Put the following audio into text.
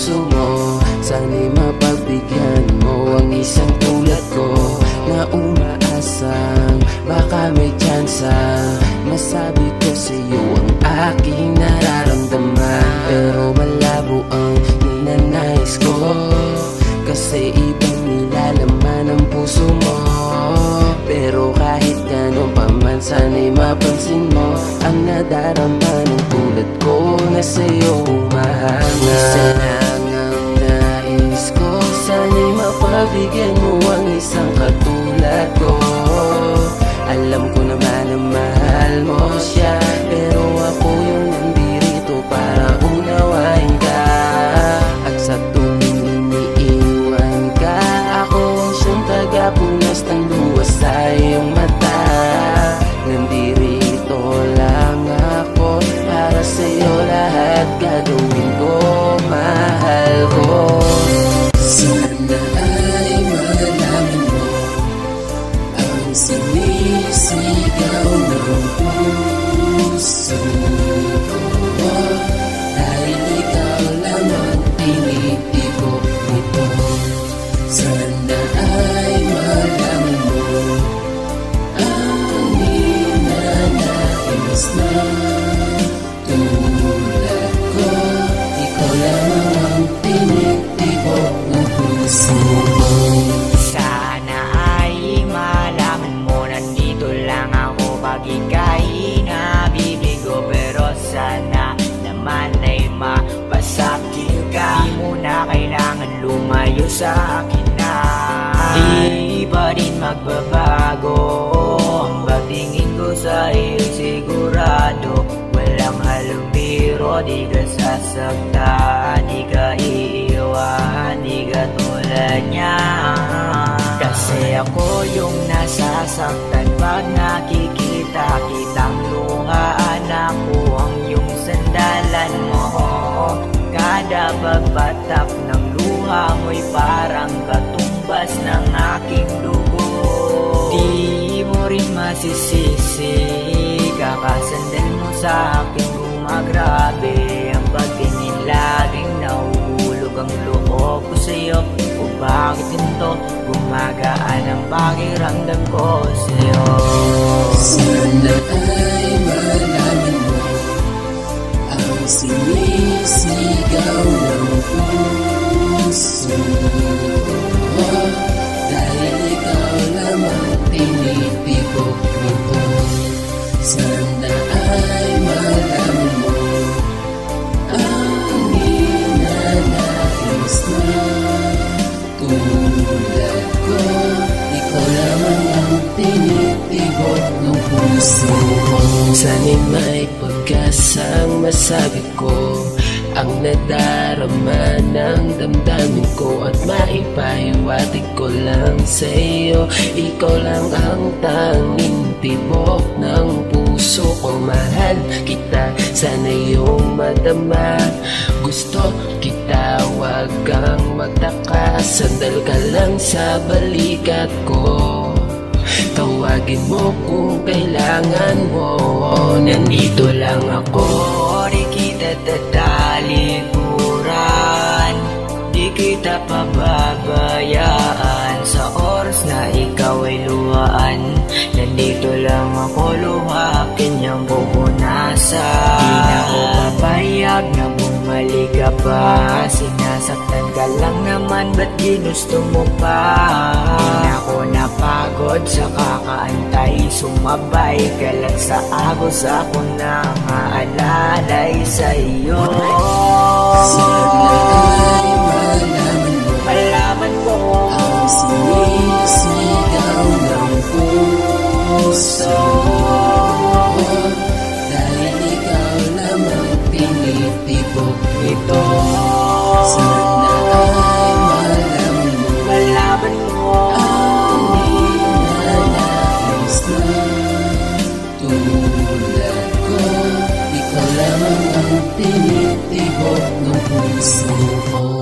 puso mo. Sana'y mapagbigyan mo ang isang tulad ko na umaasang baka may tsansa masabi ko sa'yo ang aking nararamdaman. Pero malabo ang ninanais ko kasi ibang nilalaman ang puso mo. Pero kahit gano'n pa man, sana'y mapansin mo ang nadarama ng tulad ko na sa'yo humahanga. Isa lang ang nais ko, sana'y mapagbigyan mo ang isang katulad ko. Alam ko naman na mahal mo siya, pero ako yung nandito para unawain ka. At sa tuwing iniiwan ka, ako ang siyang tagapunas ng luha sa iyong mata. Nandito lang ako para sa'yo, lahat gagawin ko, mahal ko. Sana ay malaman mo ang sinisigaw ng puso ko, dahil ikaw lang ang tinitibok nito. Sana ay malaman mo ang ninanais na tulad ko. Ikaw lang ang tinitibok ng puso ko. Sana ay malaman mo, nandito lang ako pag ika'y nabibigo. Pero sana naman ay mapasakit ka, di mo na kailangan lumayo sa akin na. Di pa rin magbabago ang pagtingin ko sa iyo, sigurado walang halong biro. Di ka sasaktan, di ka iiwan, di ka tulad niya. Kasi ako yung nasasaktan pag nakikita kitang luhaan. Ako ang yung sandalan mo, kada pagbatak ng luha mo'y parang katumbas ng aking dugo. Di mo rin masisisi, kakasandal mo sa akin, gumagrabe ang pagtingin, laging nahuhulog ang loob ko sa'yo. Kung bakit ganito, gumagaan ang pakiramdam ko sa'yo. Sana ay malaman mo ang sinisigaw ng puso ko, dahil ikaw lamang tinitibok nito. Sana ay malaman mo ang ninanais na tulad ko. Ikaw lamang ang tinitibok ng puso ko. Sana'y may pagkasang masabi ko ang nadarama ng damdamin ko, at maipahiwatig ko lang sa iyo. Ikaw lang ang tanging tibok ng puso ko. Mahal kita, sana iyong madama. Gusto kita, wag kang magtaka. Sandal ka lang sa balikat ko, tawagin mo kung kailangan mo. Nandito lang ako, di kita tatalikuran, di kita pababayaan. Sa oras na ikaw ay luhaan, nandito lang ako, luhakin niyang pupunasan. Di na ako papayag na bumalik ka pa, sinasaktan ka lang naman, ba't ginusto mo pa? Di na ako napagod sa kakaantay, sumabay ka lang sa agos, ako na maalalay sa iyo. sana ay malaman mo ang sinisigaw ng puso ko, dahil ikaw lamang tinitibok nito. Sana ay malaman mo ang ninanais na tulad ko. Ikaw lamang ang tinitibok ng puso ko.